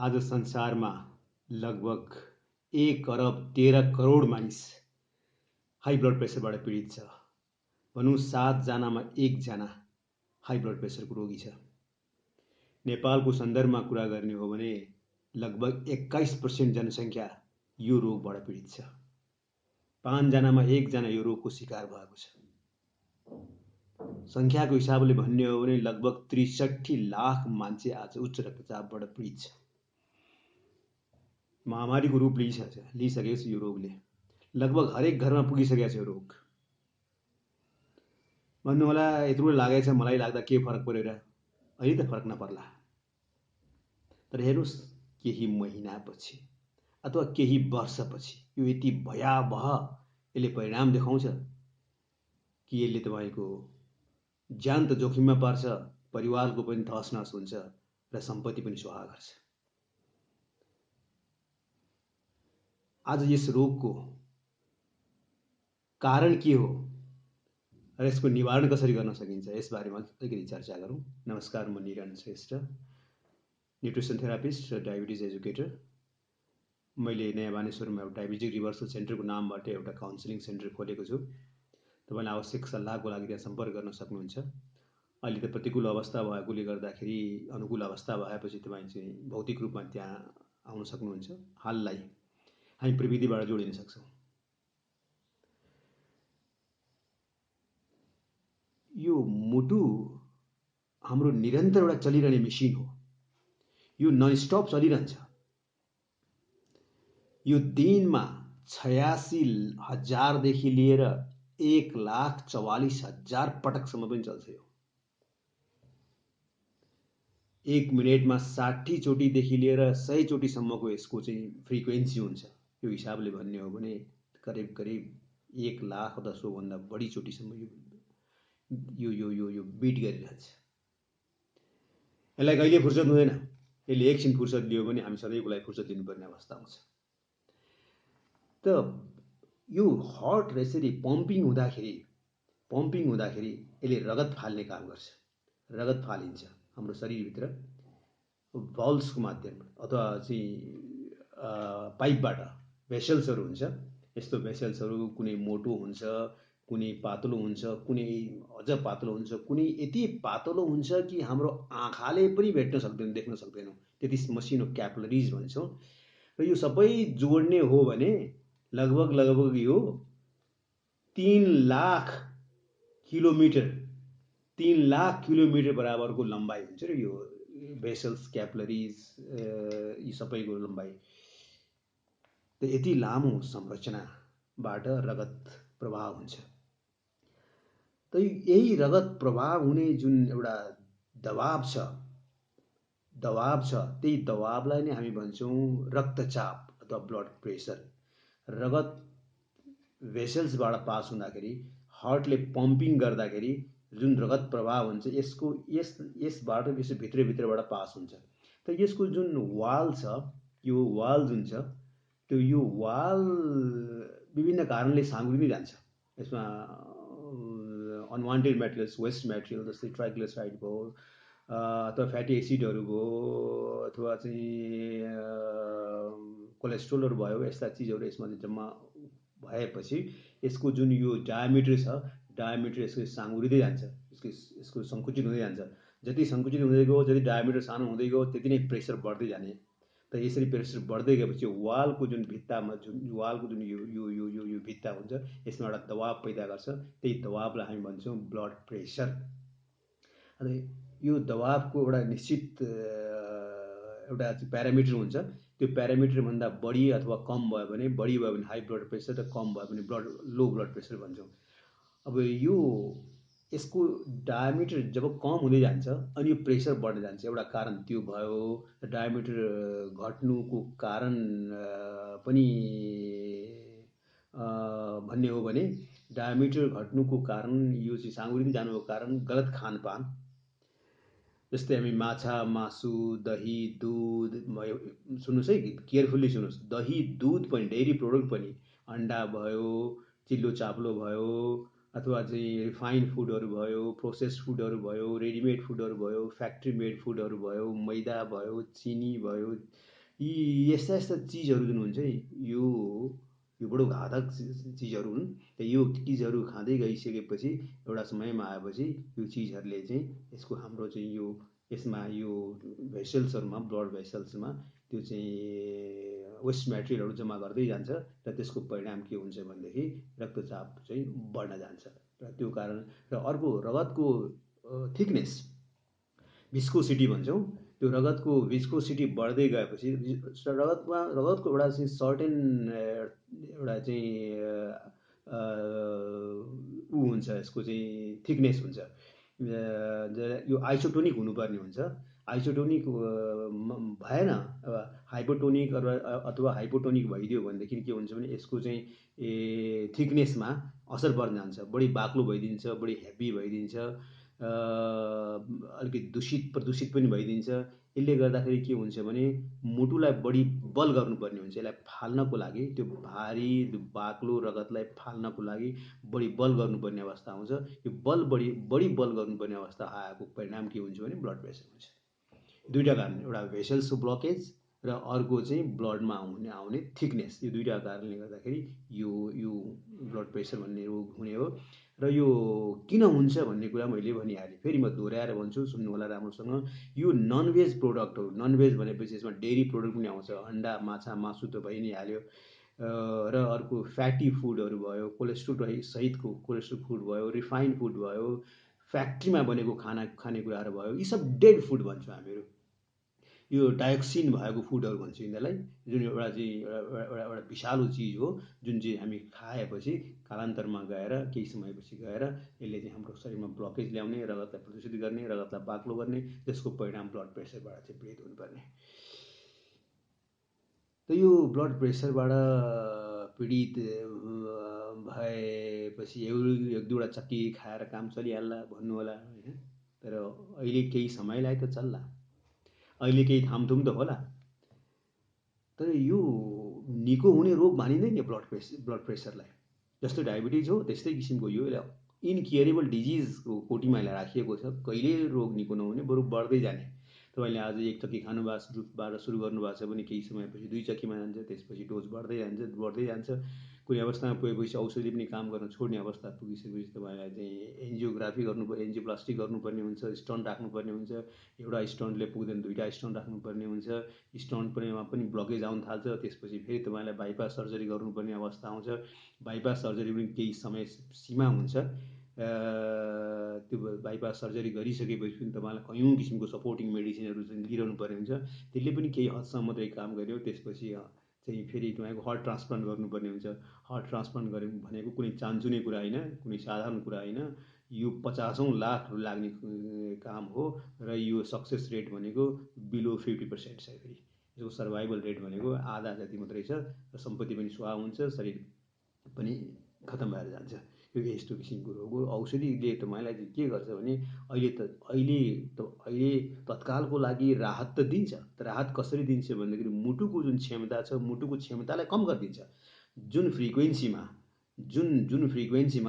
आज संसारमा लगभग 1 अरब 13 करोड मानिस हाई ब्लड प्रेसरबाट पीडित छ। भनौँ 7 जनामा 1 जना हाई ब्लड प्रेसरको रोगी छ। नेपालको सन्दर्भमा कुरा गर्ने हो भने लगभग 21% जनसङ्ख्या यो रोगबाट पीडित छ। 5 जनामा 1 जना यो रोगको शिकार भएको छ। संख्याको हिसाबले भन्ने हो भने लगभग 63 लाख मान्छे आज उच्च रक्तचापबाट पीडित छ। महामारीको रूप लिइसकेको छ यो रोगले। लगभग हरेक घरमा पुगिसकेको छ यो रोग। भन्नु होला यत्रो लागेछ, मलाई लाग्दा के फरक परेर, अहिले त फरक नपर्ला। तर हेर्नुहोस्, केही महिनापछि अथवा केही वर्षपछि यो यति भयावह यसले परिणाम देखाउँछ कि यसले तपाईँको ज्यान त जोखिममा पार्छ, परिवारको पनि तहस-नहस हुन्छ र सम्पत्ति पनि स्वाहा गर्छ। आज यस रोगको कारण के हो र यसको निवारण कसरी गर्न सकिन्छ, यसबारेमा अलिकति चर्चा गरौँ। नमस्कार, म निरन श्रेष्ठ, न्युट्रिसन थेरापिस्ट र डायबिटिज एजुकेटर। मैले नयाँ बानेश्वरमा एउटा डायबिटिक रिभर्सल सेन्टरको नामबाट एउटा काउन्सिलिङ सेन्टर खोलेको छु। तपाईँले आवश्यक सल्लाहको लागि त्यहाँ सम्पर्क गर्न सक्नुहुन्छ। अहिले त प्रतिकूल अवस्था भएकोले गर्दाखेरि अनुकूल अवस्था भएपछि तपाईँ चाहिँ भौतिक रूपमा त्यहाँ आउन सक्नुहुन्छ। हाललाई हामी प्रविधिबाट जोडिन सक्छौँ। यो मुटु हाम्रो निरन्तर एउटा चलिरहने मेसिन हो। यो ननस्टप चलिरहन्छ। यो दिनमा 86,000 देखि लिएर 1,44,000 पटकसम्म पनि चल्छ। यो 1 मिनेटमा 60 चोटिदेखि लिएर 100 चोटिसम्मको यसको चाहिँ फ्रिक्वेन्सी हुन्छ। यो हिसाबले भन्ने हो भने करिब 1 लाख अथवा सोभन्दा बढी चोटिसम्म यो बिट गरिरहन्छ। यसलाई कहिले फुर्सद हुँदैन। यसले एकछिन फुर्सद लियो भने हामी सधैँको लागि फुर्सद लिनुपर्ने अवस्था आउँछ। त यो हार्ट यसरी पम्पिङ हुँदाखेरि यसले रगत फाल्ने काम गर्छ। रगत फालिन्छ हाम्रो शरीरभित्र भल्भ्सको माध्यमबाट अथवा चाहिँ पाइपबाट। भेसल्सहरू हुन्छ। यस्तो भेसल्सहरू कुनै मोटो हुन्छ, कुनै पातलो हुन्छ, कुनै अझ पातलो हुन्छ, कुनै यति पातलो हुन्छ कि हाम्रो आँखाले पनि भेट्न सक्दैन, देख्न सक्दैनौँ। त्यति मसिनो क्यापिलरिज भन्छौँ। र यो सबै जोड्ने हो भने लगभग यो 3 लाख किलोमिटर बराबरको लम्बाइ हुन्छ र यो भेसल्स, क्यापिलरिज यी सबैको लम्बाइ। त यति लामो संरचनाबाट रगत प्रवाह हुन्छ। त यही रगत प्रवाह हुने जुन एउटा दबाब छ, त्यही दबाबलाई नै हामी भन्छौँ रक्तचाप अथवा ब्लड प्रेसर। रगत भेसल्सबाट पास हुँदाखेरि, हार्टले पम्पिङ गर्दाखेरि जुन रगत प्रवाह हुन्छ यसबाट यसो भित्रबाट पास हुन्छ। त यसको जुन वाल छ, यो वाल जुन छ त्यो यो वाल विभिन्न कारणले साँघुरिँदै जान्छ। यसमा अनवान्टेड मेटेरियल्स, वेस्ट मेटेरियल जस्तै ट्राइग्लिसराइड भयो अथवा फ्याटी एसिडहरू भयो अथवा चाहिँ कोलेस्ट्रोलहरू भयो, यस्ता चिजहरू यसमा जम्मा भएपछि यसको जुन यो डायमिटर छ, डायमिटर यसको साँघुरिँदै जान्छ, यसको सङ्कुचित हुँदै जान्छ। जति सङ्कुचित हुँदै गयो, जति डायमिटर सानो हुँदै गयो, त्यति नै प्रेसर बढ्दै जाने। त यसरी प्रेसर बढ्दै गएपछि वालको जुन भित्तामा यो भित्ता हुन्छ, यसमा एउटा दबाब पैदा गर्छ। त्यही दबाबलाई हामी भन्छौँ ब्लड प्रेसर। अनि यो दबाबको एउटा निश्चित एउटा प्यारामिटर हुन्छ। त्यो प्यारामिटरभन्दा बढी अथवा कम भयो भने, बढी भयो भने हाई ब्लड प्रेसर र कम भयो भने लो ब्लड प्रेसर भन्छौँ। अब यसको डायमिटर जब कम हुँदै जान्छ अनि यो प्रेसर बढ्दै जान्छ। एउटा कारण त्यो भयो। डायमिटर घट्नुको कारण पनि भन्ने हो भने डायमिटर घट्नुको कारण यो चाहिँ साँघुरिँदै जानुको कारण गलत खानपान। जस्तै हामी माछा, मासु, दही, दुध, सुन्नुहोस् है, केयरफुल्ली सुन्नुहोस्, दही, दुध पनि, डेयरी प्रोडक्ट पनि, अन्डा भयो, चिल्लो चाप्लो भयो, अथवा चाहिँ रिफाइन्ड फुडहरू भयो, प्रोसेस्ड फुडहरू भयो, रेडिमेड फुडहरू भयो, फ्याक्ट्री मेड फुडहरू भयो, मैदा भयो, चिनी भयो, यी यस्ता यस्ता चिजहरू जुन हुन्छ यो बडो घातक चिजहरू हुन्। यो चिजहरू खाँदै गइसकेपछि एउटा समयमा आएपछि यो चिजहरूले चाहिँ यसको हाम्रो चाहिँ यसमा यो भेसल्सहरूमा, ब्लड भेसल्समा त्यो चाहिँ वेस्ट मेटेरियलहरू जम्मा गर्दै जान्छ र त्यसको परिणाम के हुन्छ भनेदेखि रक्तचाप चाहिँ बढ्न जान्छ र त्यो कारण र अर्को रगतको थिकनेस, भिस्कोसिटी भन्छौँ, त्यो रगतको भिस्कोसिटी बढ्दै गएपछि रगतको एउटा चाहिँ सर्टेन एउटा चाहिँ ऊ हुन्छ, यसको चाहिँ थिकनेस हुन्छ, यो आइसोटोनिक हुनुपर्ने हुन्छ। आइसोटोनिक भएन, हाइपोटोनिक अथवा हाइपोटोनिक भइदियो भनेदेखि के हुन्छ भने यसको चाहिँ थिकनेसमा असर पर्न जान्छ, बढी बाक्लो भइदिन्छ, बढी हेभी भइदिन्छ, अलिकति प्रदूषित पनि भइदिन्छ। यसले गर्दाखेरि के हुन्छ भने मुटुलाई बढी बल गर्नुपर्ने हुन्छ, यसलाई फाल्नको लागि, त्यो भारी बाक्लो रगतलाई फाल्नको लागि बढी बल गर्नुपर्ने अवस्था आउँछ। यो बढी बल गर्नुपर्ने अवस्था आएको परिणाम के हुन्छ भने ब्लड प्रेसर हुन्छ। दुईवटा कारण, एउटा भेसल्सको ब्लकेज र अर्को चाहिँ ब्लडमा आउने थिकनेस, यो दुईवटा कारणले गर्दाखेरि यो ब्लड प्रेसर भन्ने रोग हुने हो। र यो किन हुन्छ भन्ने कुरा मैले भनिहालेँ, फेरि म दोहोऱ्याएर भन्छु, सुन्नु होला राम्रोसँग। यो ननभेज प्रोडक्टहरू, ननभेज भनेपछि यसमा डेरी प्रोडक्ट पनि आउँछ, अन्डा माछा मासु त भइ नै हाल्यो, र अर्को फ्याटी फुडहरू भयो, कोलेस्ट्रोल सहितको कोलेस्ट्रोल फुड भयो, रिफाइन्ड फुड भयो, फ्याक्ट्रीमा बनेको खानेकुराहरू भयो, यी सब डेड फुड भन्छौँ हामीहरू। यो डायोक्सिन भएको फुडहरू भन्छौँ यिनीहरूलाई, जुन एउटा चाहिँ एउटा विषालु चिज हो, जुन चाहिँ हामी खाएपछि कालान्तरमा गएर केही समयपछि गएर यसले चाहिँ हाम्रो शरीरमा ब्लकेज ल्याउने, रगतलाई प्रदूषित गर्ने, रगतलाई बाक्लो गर्ने, त्यसको परिणाम ब्लड प्रेसरबाट चाहिँ पीडित हुनुपर्ने। त यो ब्लड प्रेसरबाट पीडित भएपछि एक दुईवटा चक्की खाएर काम चलिहाल्ला भन्नु होला होइन, तर अहिले केही समयलाई त चल्ला, अहिले केही थामथुम त होला, तर यो निको हुने रोग मानिँदैन नि ब्लड प्रेसरलाई। जस्तो डायबिटिज हो त्यस्तै किसिमको यो इनक्युरेबल डिजिजको कोटीमा यसलाई राखिएको छ। कहिले रोग निको नहुने, बरु बढ्दै जाने। तपाईँले आज एक चक्की खानुबाट सुरु गर्नुभएको छ भने केही समयपछि 2 चक्कीमा जान्छ, त्यसपछि डोज बढ्दै जान्छ। कुनै अवस्थामा पुगेपछि औषधि पनि काम गर्न छोड्ने अवस्था पुगिसकेपछि तपाईँलाई चाहिँ एन्जियोग्राफी एन्जियोप्लास्टी गर्नुपर्ने हुन्छ, स्टन्ट राख्नुपर्ने हुन्छ। एउटा स्टन्टले पुग्दैन, 2टा स्टन्ट राख्नुपर्ने हुन्छ। स्टन्टमा पनि ब्लकेज आउन थाल्छ, त्यसपछि फेरि तपाईँलाई बाइपास सर्जरी गर्नुपर्ने अवस्था आउँछ। बाइपास सर्जरी पनि केही समय सीमा हुन्छ। त्यो बाइपास सर्जरी गरिसकेपछि पनि तपाईँलाई कयौँ किसिमको सपोर्टिङ मेडिसिनहरू चाहिँ लिइरहनु पर्ने हुन्छ। त्यसले पनि केही हदसम्म मात्रै काम गर्यो, त्यसपछि चाहिँ फेरि तपाईँको हार्ट ट्रान्सप्लान्ट गर्नुपर्ने हुन्छ। हार्ट ट्रान्सप्लान्ट गर्यो भनेको कुनै चान्चुने कुरा होइन, कुनै साधारण कुरा होइन, यो 50औं लाख लाग्ने काम हो र यो सक्सेस रेट भनेको बिलो 50% छ। फेरि यसको सर्भाइभल रेट भनेको आधा जति मात्रै छ र सम्पत्ति पनि स्वाहा हुन्छ, शरीर पनि खतम भएर जान्छ। यो यस्तो किसिमको रोग हो। औषधिले तपाईँलाई चाहिँ के गर्छ भने अहिले तत्कालको लागि राहत त दिन्छ, तर राहत कसरी दिन्छ भन्दाखेरि मुटुको जुन क्षमता छ, मुटुको क्षमतालाई कम गरिदिन्छ। जुन फ्रिक्वेन्सीमा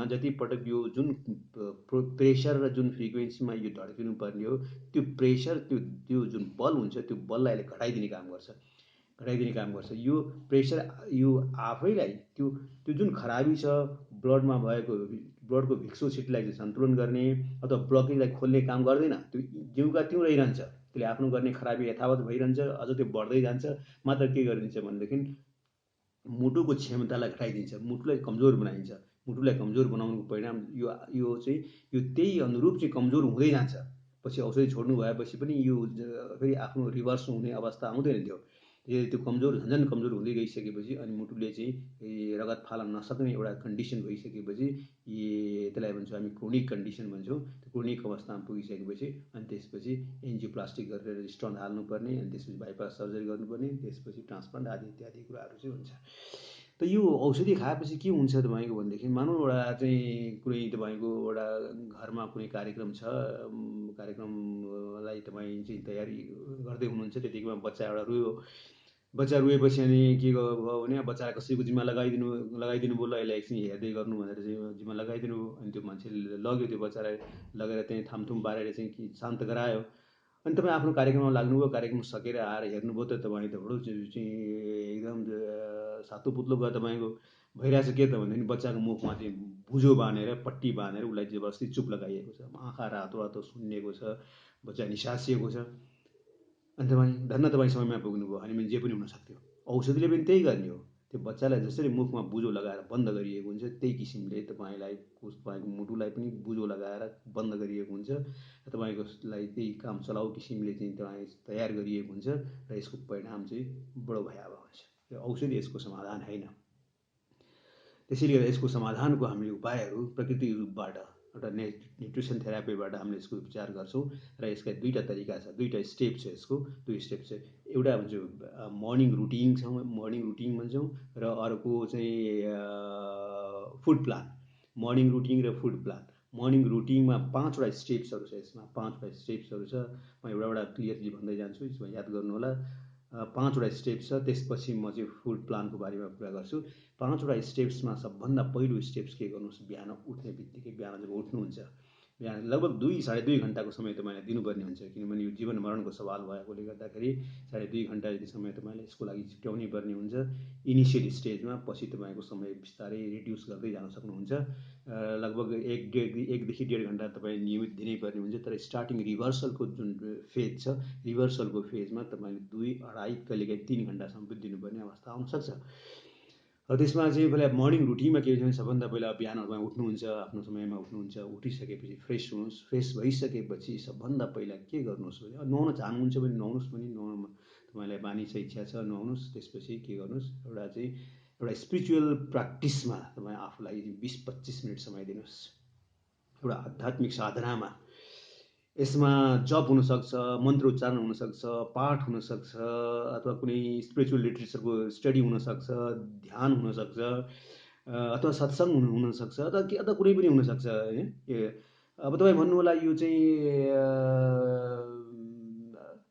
जति पटक यो जुन प्रेसर र जुन फ्रिक्वेन्सीमा यो धड्किनु पर्ने हो, त्यो प्रेसर त्यो जुन बल हुन्छ, त्यो बललाई घटाइदिने काम गर्छ। यो प्रेसर यो आफैलाई त्यो जुन खराबी छ ब्लडमा भएको, ब्लडको भिस्कोसिटीलाई चाहिँ सन्तुलन गर्ने अथवा ब्लकेजलाई खोल्ने काम गर्दैन। त्यो जिउका त्यौँ रहिरहन्छ, त्यसले आफ्नो गर्ने खराबी यथावत भइरहन्छ, अझ त्यो बढ्दै जान्छ। मात्र के गरिदिन्छ भनेदेखि मुटुको क्षमतालाई घटाइदिन्छ, मुटुलाई कमजोर बनाइदिन्छ। मुटुलाई कमजोर बनाउनुको परिणाम यो त्यही अनुरूप चाहिँ कमजोर हुँदै जान्छ। पछि औषधि छोड्नु भएपछि पनि यो फेरि आफ्नो रिभर्स हुने अवस्था आउँदैन। त्यो कमजोर झन्झन कमजोर हुँदै गइसकेपछि अनि मुटुले चाहिँ रगत फाल्न नसक्ने एउटा कन्डिसन भइसकेपछि त्यसलाई भन्छौँ हामी क्रोनिक कन्डिसन भन्छौँ। त्यो क्रोनिक अवस्थामा पुगिसकेपछि अनि त्यसपछि एन्जियोप्लास्टी गरेर स्टन्ट हाल्नुपर्ने, अनि त्यसपछि बाइपास सर्जरी गर्नुपर्ने, त्यसपछि ट्रान्सप्लान्ट आदि इत्यादि कुराहरू चाहिँ हुन्छ। त यो औषधि खाएपछि के हुन्छ तपाईँको भनेदेखि, मानौँ एउटा चाहिँ कुनै तपाईँको एउटा घरमा कुनै कार्यक्रम छ, कार्यक्रमलाई तपाईँ चाहिँ तयारी गर्दै हुनुहुन्छ, त्यतिखेरमा बच्चा एउटा रोयो बच्चा रोएपछि अनि के भयो भने बच्चालाई कसैको जिम्मा लगाइदिनु बोल्यो, यसलाई एकछिन हेर्दै गर्नु भनेर चाहिँ जिम्मा लगाइदिनु। अनि त्यो मान्छेले लग्यो त्यो बच्चालाई, लगेर त्यहीँ थामथुम पारेर चाहिँ कि शान्त गरायो। अनि तपाईँ आफ्नो कार्यक्रममा लाग्नुभयो, कार्यक्रम सकेर आएर हेर्नुभयो त तपाईँ त बडो चाहिँ एकदम सातो पुत्लो गयो तपाईँको भइरहेछ। के त भन्दाखेरि बच्चाको मुखमा चाहिँ बुझो बाँधेर पट्टी बाँधेर उसलाई जबरजस्ती चुप लगाइएको छ, आँखा रातो रातो सुन्निएको छ, बच्चा निसासिएको छ। अनि धन्न तपाईँ समयमा पुग्नुभयो, अनि जे पनि हुनसक्थ्यो। औषधिले पनि त्यही गर्ने हो, त्यो बच्चालाई जसरी मुखमा बुझो लगाएर बन्द गरिएको हुन्छ त्यही किसिमले तपाईँको मुटुलाई पनि बुझो लगाएर बन्द गरिएको हुन्छ। तपाईँकोलाई त्यही काम चलाउ किसिमले चाहिँ तपाईँ तयार गरिएको हुन्छ र यसको परिणाम चाहिँ बडो भयावह हुन्छ। यो औषधि यसको समाधान होइन। त्यसैले गर्दा यसको समाधानको हामीले उपायहरू प्रकृति रूपबाट एउटा न्युट्रिसन थेरापीबाट हामीले यसको उपचार गर्छौँ र यसका दुईवटा तरिका छ, दुईवटा स्टेप छ। यसको दुई स्टेप छ। एउटा भन्छ मर्निङ रुटिन भन्छौँ र अर्को चाहिँ फुड प्लान। मर्निङ रुटिन र फुड प्लान। मर्निङ रुटिनमा 5वटा स्टेप्सहरू छ। यसमा 5वटा स्टेप्सहरू छ। म एउटा क्लियरली भन्दै जान्छु, यसमा याद गर्नु होला। 5वटा स्टेप छ, त्यसपछि म चाहिँ फुड प्लानको बारेमा कुरा गर्छु। 5वटा स्टेप्समा सबभन्दा पहिलो स्टेप्स के गर्नुहोस्, बिहान उठ्ने बित्तिकै, बिहान जब उठ्नुहुन्छ, बिहान लगभग 2-2.5 घन्टाको समय तपाईँले दिनुपर्ने हुन्छ, किनभने यो जीवन मरणको सवाल भएकोले गर्दाखेरि 2.5 घन्टा जति समय तपाईँले यसको लागि छिट्याउनै पर्ने हुन्छ इनिसियल स्टेजमा। पछि तपाईँको समय बिस्तारै रिड्युस गर्दै जान सक्नुहुन्छ। लगभग 1देखि 1.5 घन्टा तपाईँ नियमित दिनै पर्ने हुन्छ। तर स्टार्टिङ रिभर्सलको जुन फेज छ, रिभर्सलको फेजमा तपाईँले 2-2.5 कहिलेकाहीँ 3 घन्टासम्म पनि दिनुपर्ने अवस्था आउनसक्छ। र त्यसमा चाहिँ पहिला मर्निङ रुटिनमा के हुन्छ भने सबभन्दा पहिला बिहान तपाईँ उठ्नुहुन्छ, आफ्नो समयमा उठ्नुहुन्छ, उठिसकेपछि फ्रेस हुनुहोस्। फ्रेस भइसकेपछि सबभन्दा पहिला के गर्नुहोस् भने नुहाउन चाहनुहुन्छ भने नुहाउनुहोस्, पनि नुहाउनुमा तपाईँलाई बानी छ, इच्छा छ, नुहाउनुहोस्। त्यसपछि के गर्नुहोस्, एउटा स्पिरिचुअल प्र्याक्टिसमा तपाईँ आफूलाई 20-25 मिनट समय दिनुहोस्। एउटा आध्यात्मिक साधनामा, यसमा जप हुनसक्छ, मन्त्रोच्चारण हुनसक्छ, पाठ हुनसक्छ, अथवा कुनै स्पिरिचुअल लिटरेचरको स्टडी हुनसक्छ, ध्यान हुनसक्छ, अथवा सत्सङ्ग हुनसक्छ, अथवा कुनै पनि हुनसक्छ होइन। अब तपाईँ भन्नु होला यो चाहिँ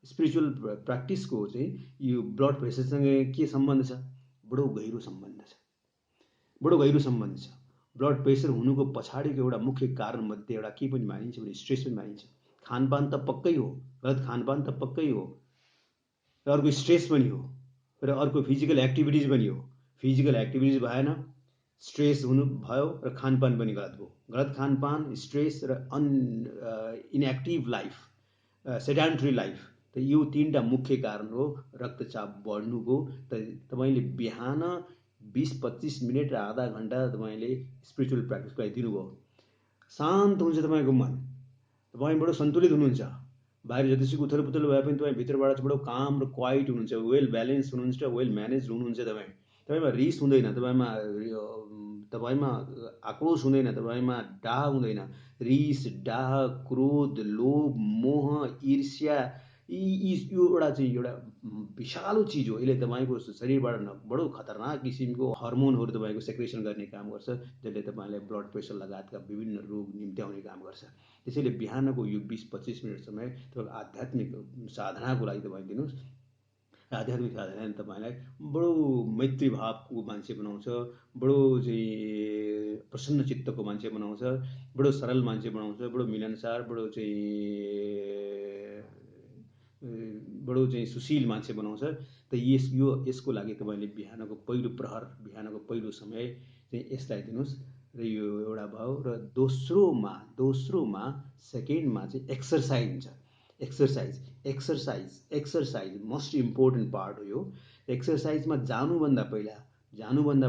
स्पिरिचुअल प्र्याक्टिसको चाहिँ यो ब्लड प्रेसरसँग के सम्बन्ध छ? बडो गहिरो सम्बन्ध छ, बडो गहिरो सम्बन्ध छ। ब्लड प्रेसर हुनुको पछाडिको एउटा मुख्य कारण मध्ये एउटा के पनि मानिन्छ भने स्ट्रेस पनि मानिन्छ। खानपान त पक्कै हो, गलत खानपान त पक्कै हो, र अर्को स्ट्रेस पनि हो, र अर्को फिजिकल एक्टिभिटिज पनि हो। फिजिकल एक्टिभिटिज भएन, स्ट्रेस हुनु भयो, र खानपान पनि गलत भयो। गलत खानपान, स्ट्रेस र इनएक्टिभ लाइफ, सेडेन्टरी लाइफ, त यो 3टा मुख्य कारण हो रक्तचाप बढ्नुको। त तपाईँले बिहान 20-25 मिनट र आधा घन्टा तपाईँले स्पिरिचुअल प्र्याक्टिसको लागि दिनुभयो, शान्त हुन्छ तपाईँको मन, तपाईँ बडो सन्तुलित हुनुहुन्छ। बाहिर जतिसुकै उथलपुथल भए पनि तपाईँ भित्रबाट चाहिँ बडो काम र क्वाइट हुनुहुन्छ, वेल ब्यालेन्स हुनुहुन्छ, वेल म्यानेज हुनुहुन्छ। तपाईँमा रिस हुँदैन, तपाईँमा आक्रोश हुँदैन, तपाईँमा डाह हुँदैन। रिस, डाह, क्रोध, लोभ, मोह, ईर्ष्या, यो एउटा विषालु चिज हो। यसले तपाईँको शरीरबाट बडो खतरनाक किसिमको हर्मोनहरू तपाईँको सेक्रेसन गर्ने काम गर्छ, जसले तपाईँलाई ब्लड प्रेसर लगायतका विभिन्न रोग निम्त्याउने काम गर्छ। त्यसैले बिहानको यो 20-25 मिनट समय तपाईँको आध्यात्मिक साधनाको लागि तपाईँ दिनुहोस्। आध्यात्मिक साधनाले तपाईँलाई बडो मैत्री भावको मान्छे बनाउँछ, बडो चाहिँ प्रसन्न चित्तको मान्छे बनाउँछ, बडो सरल मान्छे बनाउँछ, बडो मिलनसार, बडो चाहिँ सुशील मान्छे बनाउँछ। त यसको लागि तपाईँले बिहानको पहिलो प्रहर, बिहानको पहिलो समय चाहिँ यसलाई दिनुहोस्। र यो एउटा भयो। र दोस्रोमा सेकेन्डमा चाहिँ एक्सर्साइज हुन्छ। एक्सर्साइज मोस्ट इम्पोर्टेन्ट पार्ट हो यो। एक्सर्साइजमा जानुभन्दा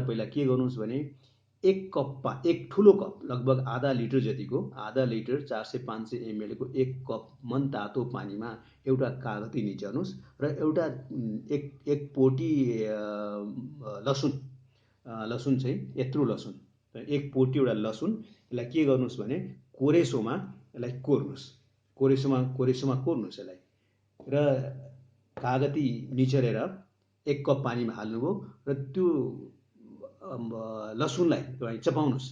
पहिला के गर्नुहोस् भने एक ठुलो कप, लगभग आधा लिटर जतिको, आधा लिटर 400-500 ml को एक कप मनतातो पानीमा एउटा कागती निचार्नुहोस् र एक पोटी लसुन चाहिँ यत्रो लसुन, एक पोटी एउटा लसुन, यसलाई के गर्नुहोस् भने कोरेसोमा यसलाई कोर्नुहोस्, कोरेसोमा कोर्नुहोस् यसलाई। र कागती निचरेर एक कप पानीमा हाल्नुभयो र त्यो लसुनलाई तपाईँ चपाउनुहोस्,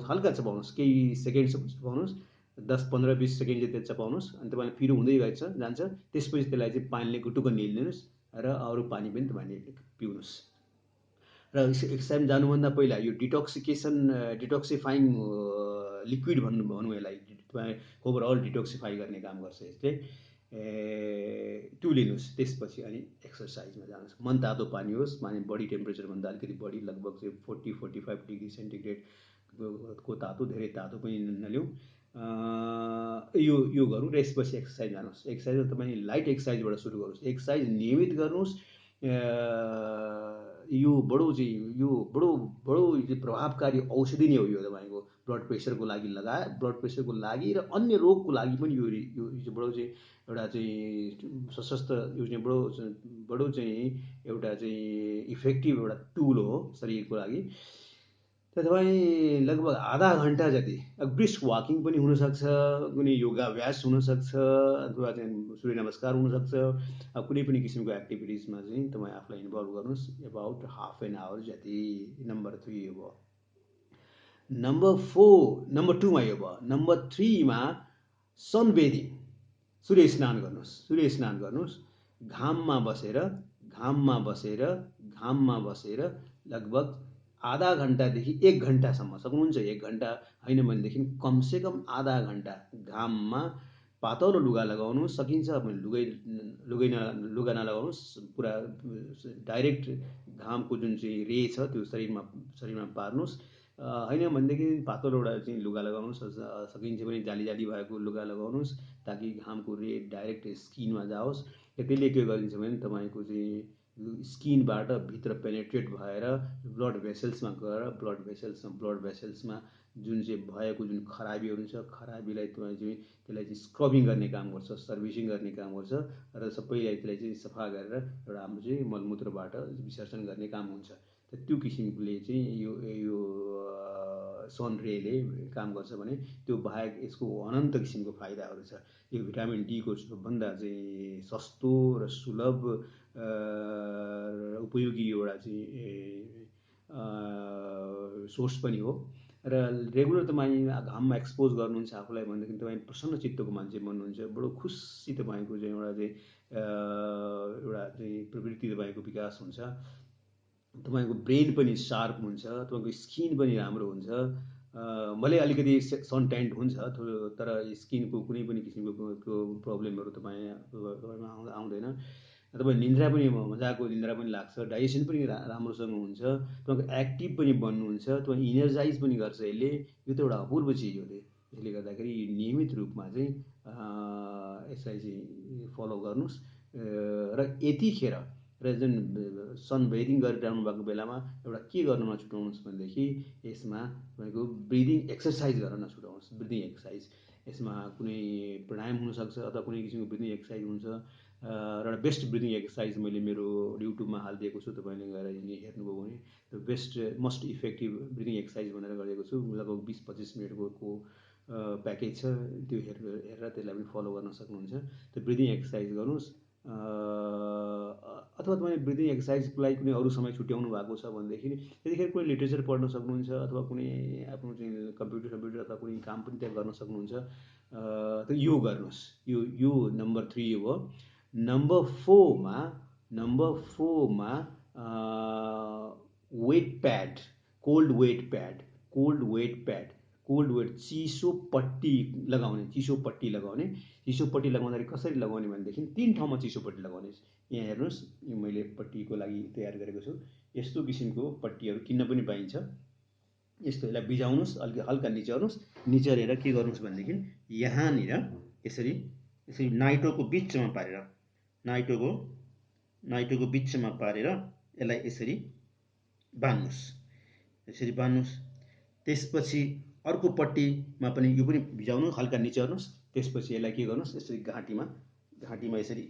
हल्का चपाउनुहोस्, केही सेकेन्डसम्म चपाउनुहोस्, 10-15-20 सेकेन्ड जति चपाउनुहोस्। अनि तपाईँले पिरो हुँदै जान्छ। त्यसपछि त्यसलाई चाहिँ पानीले गुटुक्क निल्दिनुहोस् र अरू पानी पनि तपाईँले पिउनुहोस्। र एक्सर्साइज जानुभन्दा पहिला यो डिटोक्सिफाइङ लिक्विड भनौँ यसलाई, तपाईँ ओभरअल डिटोक्सिफाई गर्ने काम गर्छ यसले। त्यो लिनुहोस्। त्यसपछि अनि एक्सर्साइजमा जानुहोस्। मनतातो पानी होस्, माने बडी टेम्परेचरभन्दा अलिकति बढी, लगभग चाहिँ 40-45 डिग्री सेन्टिग्रेडको तातो, धेरै तातो पनि नलिउँ। यो गरौँ र यसपछि एक्सर्साइज जानुहोस्। एक्सर्साइजमा तपाईँ लाइट एक्सर्साइजबाट सुरु गर्नुहोस्। एक्सर्साइज नियमित गर्नुहोस्। यो बडो प्रभावकारी औषधि नै हो यो तपाईँको ब्लड प्रेसरको लागि ब्लड प्रेसरको लागि र अन्य रोगको लागि पनि यो बडो चाहिँ एउटा चाहिँ सशक्त, यो चाहिँ बडो चाहिँ एउटा चाहिँ इफेक्टिभ एउटा टुल हो शरीरको लागि। त तपाईँ लगभग आधा घन्टा जति ब्रिस्क वाकिङ पनि हुनसक्छ, कुनै योगाभ्यास हुनसक्छ, अथवा चाहिँ सूर्य नमस्कार हुनसक्छ। अब कुनै पनि किसिमको एक्टिभिटिजमा चाहिँ तपाईँ आफूलाई इन्भल्भ गर्नुहोस्, अबाउट हाफ एन आवर जति। नम्बर 3 यो भयो। नम्बर 2मा यो भयो। नम्बर 3मा सनबेदिङ, सूर्य स्नान गर्नुहोस्। घाममा बसेर लगभग आधा घन्टादेखि 1 घन्टासम्म, सक्नुहुन्छ 1 घन्टा होइन भनेदेखि कमसेकम आधा घन्टा घाममा पातलो लुगा लगाउनुहोस्। सकिन्छ भने लुगा नलगाउनुहोस्, पुरा डाइरेक्ट घामको जुन चाहिँ रे छ त्यो शरीरमा पार्नुहोस्। होइन भनेदेखि पातलो एउटा चाहिँ लुगा लगाउनुहोस्, सकिन्छ भने जाली भएको लुगा लगाउनुहोस्, ताकि घामको रे डाइरेक्ट स्किनमा जाओस्। त्यसले के गरिन्छ भने तपाईँको चाहिँ स्किनबाट भित्र पेनेट्रेट भएर ब्लड भेसल्समा गएर ब्लड भेसल्समा जुन चाहिँ भएको जुन खराबीहरू छ, खराबीलाई त्यसलाई चाहिँ स्क्रबिङ गर्ने काम गर्छ, सर्भिसिङ गर्ने काम गर्छ र सबैलाई त्यसलाई चाहिँ सफा गरेर एउटा हाम्रो चाहिँ मलमूत्रबाट विसर्जन गर्ने काम हुन्छ। त्यो किसिमले चाहिँ यो सन रेले काम गर्छ भने त्यो बाहेक यसको अनन्त किसिमको फाइदाहरू छ। यो भिटामिन डी को सबभन्दा चाहिँ सस्तो र सुलभ उपयोगी एउटा चाहिँ सोर्स पनि हो। र रेगुलर तपाईँ घाममा एक्सपोज गर्नुहुन्छ आफूलाई भनेदेखि तपाईँ प्रसन्न चित्तको मान्छे बन्नुहुन्छ, बडो खुसी तपाईँको चाहिँ एउटा चाहिँ प्रवृत्ति तपाईँको विकास हुन्छ। तपाईँको ब्रेन पनि सार्प हुन्छ, तपाईँको स्किन पनि राम्रो हुन्छ। भले अलिकति सन ट्यान्ट हुन्छ तर स्किनको कुनै पनि किसिमको प्रब्लमहरू तपाईँमा आउँदैन। तपाईँ निन्द्रा पनि मजाको निन्द्रा पनि लाग्छ, डाइजेसन पनि राम्रोसँग हुन्छ, तपाईँको एक्टिभ पनि बन्नुहुन्छ, तपाईँ इनर्जाइज पनि गर्छ यसले। यो त एउटा अपूर्व चिज हो। यसले गर्दाखेरि नियमित रूपमा चाहिँ यसलाई चाहिँ फलो गर्नुहोस्। र यतिखेर र जुन सनबेदिङ गरिरहनु भएको बेलामा एउटा के गर्न नछुटाउनुहोस् भनेदेखि यसमा तपाईँको ब्रिदिङ एक्सर्साइज गर्न नछुटाउनुहोस्। ब्रिदिङ एक्सर्साइज यसमा कुनै प्राणायाम हुनसक्छ अथवा कुनै किसिमको ब्रिदिङ एक्सर्साइज हुन्छ। र बेस्ट ब्रिदिङ एक्सर्साइज मैले मेरो युट्युबमा हालिदिएको छु, तपाईँले गएर हेर्नुभयो भने best most effective breathing exercise भनेर गरेको छु। लगभग 20-25 मिनटको प्याकेज छ, त्यो हेरेर त्यसलाई पनि फलो गर्न सक्नुहुन्छ। त्यो ब्रिदिङ एक्सर्साइज गर्नुहोस्। अथवा तपाईँ ब्रिदिङ एक्सर्साइजको लागि कुनै अरू समय छुट्याउनु भएको छ भनेदेखि त्यतिखेर कुनै लिटरेचर पढ्न सक्नुहुन्छ अथवा कुनै आफ्नो चाहिँ कम्प्युटर अथवा कुनै काम पनि त्यहाँ गर्न सक्नुहुन्छ। त यो गर्नुहोस्। यो नम्बर 3 हो। नम्बर 4मा वेट प्याड, कोल्ड वेट चिसो पट्टी लगाउने। चिसो पट्टी लगाउँदाखेरि कसरी लगाउने भनेदेखि 3 ठाउँमा चिसो पट्टी लगाउने। यहाँ हेर्नुहोस्, यो मैले पट्टीको लागि तयार गरेको छु। यस्तो किसिमको पट्टीहरू किन्न पनि पाइन्छ। यस्तो यसलाई भिजाउनुहोस्, अलिकति हल्का निचोर्नुहोस्। निचोरेर के गर्नुहोस् भनेदेखि यहाँनिर यसरी नाइटोको बिचमा पारेर यसलाई यसरी बान्नुहोस्। त्यसपछि अर्को पट्टीमा पनि यो पनि भिजाउनु, हल्का निचोर्नुहोस्। त्यसपछि यसलाई के गर्नुहोस्, यसरी घाँटीमा यसरी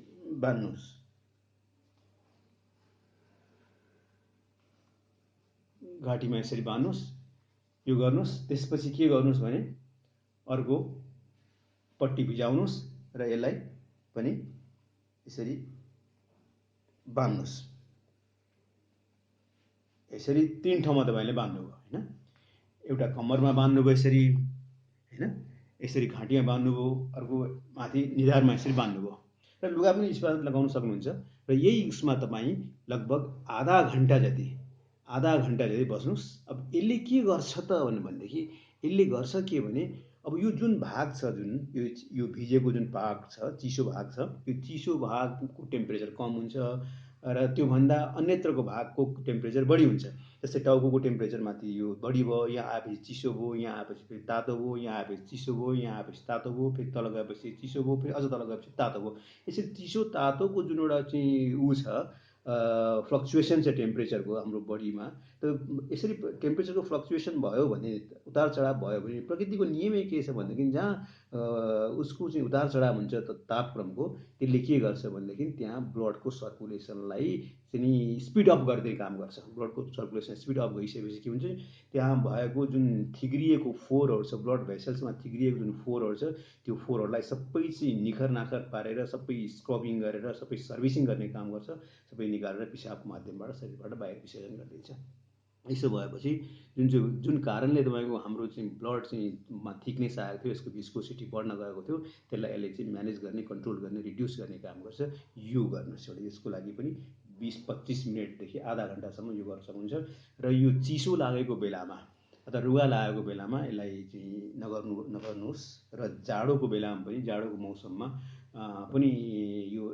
बान्नुहोस्। यो गर्नुहोस्। त्यसपछि के गर्नुहोस् भने अर्को पट्टी भिजाउनुहोस् र यसलाई पनि यसरी बान्नुहोस्। यसरी 3 ठाउँमा तपाईँले बान्नुभयो होइन। एउटा कम्मरमा बान्नुभयो यसरी होइन, यसरी घाँटीमा बान्नुभयो, अर्को माथि निधारमा यसरी बान्नुभयो। र लुगा पनि स्पान लगाउन सक्नुहुन्छ। र यही उसमा तपाईँ लगभग आधा घन्टा जति बस्नुहोस्। अब यसले के गर्छ त भनेदेखि यसले गर्छ के भने अब यो जुन भाग छ, जुन यो भिजेको जुन भाग छ, चिसो भाग छ, यो चिसो भागको टेम्परेचर कम हुन्छ र त्योभन्दा अन्यत्रको भागको टेम्परेचर बढी हुन्छ। जस्तै टाउको टेम्परेचर माथि यो बढी भयो, यहाँ आएपछि चिसो भयो, यहाँ आएपछि फेरि तातो भयो, यहाँ आएपछि चिसो भयो, यहाँ आएपछि तातो भयो, फेरि तल गएपछि चिसो भयो, फेरि अझ तल गएपछि तातो भयो। यसरी चिसो तातोको जुन एउटा चाहिँ ऊ छ, फ्लक्चुएसन छ टेम्परेचरको हाम्रो बडीमा। त यसरी टेम्परेचरको फ्लक्चुएसन भयो भने, उतार चढाव भयो भने, प्रकृतिको नियमै के छ भनेदेखि जहाँ उसको चाहिँ उतार चढाव हुन्छ तापक्रमको, त्यसले के गर्छ भनेदेखि त्यहाँ ब्लडको सर्कुलेसनलाई चाहिँ स्पिड अप गर्दै काम गर्छ। ब्लडको सर्कुलेसन स्पिड अप गइसकेपछि के हुन्छ, त्यहाँ भएको जुन थिग्रिएको फोरहरू छ, ब्लड भेसल्समा थिग्रिएको जुन फोरहरू छ, त्यो फोरहरूलाई सबै चाहिँ निखर नाखर पारेर, सबै स्क्रबिङ गरेर, सबै सर्भिसिङ गर्ने काम गर्छ। सबै निकालेर पिसाबको माध्यमबाट शरीरबाट बाहिर विसर्जन गरिदिन्छ। यसो भएपछि जुन कारणले तपाईँको हाम्रो चाहिँ ब्लड चाहिँ थिकनेस आएको थियो, यसको भिस्कोसिटी बढ्न गएको थियो, त्यसलाई यसले चाहिँ म्यानेज गर्ने, कन्ट्रोल गर्ने, रिड्युस गर्ने काम गर्छ। यो गर्नुहोस् एउटा। यसको लागि पनि 20-25 मिनटदेखि आधा घन्टासम्म यो गर्न सक्नुहुन्छ। र यो चिसो लागेको बेलामा अथवा रुगा लागेको बेलामा यसलाई चाहिँ नगर्नुहोस्। र जाडोको बेलामा पनि, जाडोको मौसममा पनि यो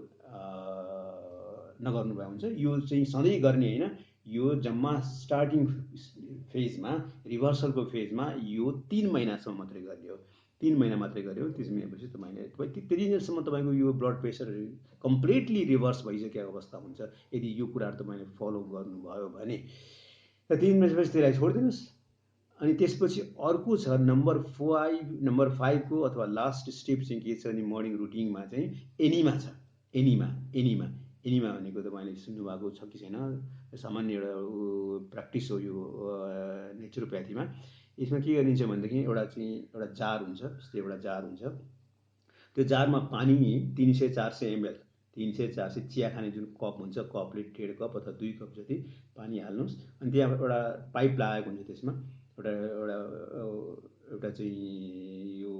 नगर्नु भए हुन्छ। यो चाहिँ सधैँ गर्ने होइन। यो जम्मा स्टार्टिङ फेजमा, रिभर्सलको फेजमा यो 3 महिनासम्म मात्रै गर्ने हो। 3 महिना मात्रै गऱ्यो, त्यसपछि त्यति दिनसम्म तपाईँको यो ब्लड प्रेसर कम्प्लिटली रिभर्स भइसकेको अवस्था हुन्छ यदि यो कुराहरू तपाईँले फलो गर्नुभयो भने। र 3 महिनापछि त्यसलाई छोडिदिनुहोस्। अनि त्यसपछि अर्को छ नम्बर 5 को अथवा लास्ट स्टेप चाहिँ के छ भने मर्निङ रुटिनमा चाहिँ एनिमा छ। एनिमा भनेको तपाईँले सुन्नुभएको छ कि छैन, सामान्य एउटा प्र्याक्टिस हो यो नेचुरोप्याथीमा। यसमा के गरिन्छ भनेदेखि एउटा जार हुन्छ, जस्तै एउटा जार हुन्छ। त्यो जारमा पानी 300-400 ml, 300-400 चिया खाने जुन कप हुन्छ, कपले 1.5 कप अथवा 2 कप जति पानी हाल्नुहोस्। अनि त्यहाँ एउटा पाइप लागेको हुन्छ, त्यसमा एउटा चाहिँ यो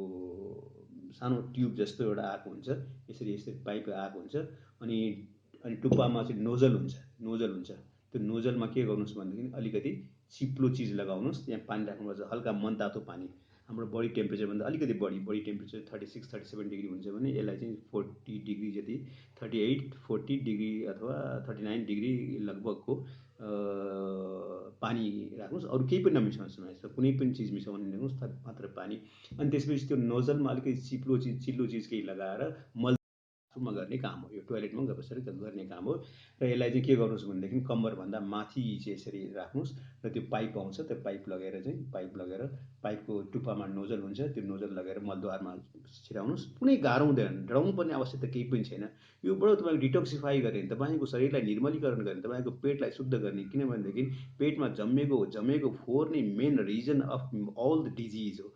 सानो ट्युब जस्तो एउटा आएको हुन्छ। यसरी पाइप आएको हुन्छ। अनि टुप्पामा चाहिँ नोजल हुन्छ। त्यो नोजलमा के गर्नुहोस् भनेदेखि अलिकति चिप्लो चिज लगाउनुहोस्। त्यहाँ पानी राख्नुपर्छ, हल्का मनतातो पानी। हाम्रो बडी टेम्परेचरभन्दा अलिकति बडी टेम्परेचर 36-37 डिग्री हुन्छ भने यसलाई चाहिँ 40 डिग्री जति, 38-40 डिग्री अथवा 39 डिग्री लगभगको पानी राख्नुहोस्। अरू केही पनि नमिसाउनुहोस्, कुनै पनि चिज मिसाउनु दिनुहोस्, मात्र पानी। अनि त्यसपछि त्यो नोजलमा अलिकति चिल्लो चिज केही लगाएर मलमा गर्ने काम हो। यो टोयलेटमा गएपछि गर्ने काम हो। र यसलाई चाहिँ के गर्नुहोस् भनेदेखि कम्मरभन्दा माथि चाहिँ यसरी राख्नुहोस्। र त्यो पाइप आउँछ, त्यो पाइप लगेर पाइपको टुप्पामा नोजल हुन्छ, त्यो नोजल लगेर मलद्वारमा छिराउनुहोस्। कुनै गाह्रो हुँदैन, डराउनु पर्ने आवश्यकता केही पनि छैन। यो बडो तपाईँको डिटोक्सिफाई गर्ने, तपाईँको शरीरलाई निर्मलीकरण गर्ने, तपाईँको पेटलाई शुद्ध गर्ने। किनभनेदेखि पेटमा जमेको फोहोर नै main reason of all the disease हो।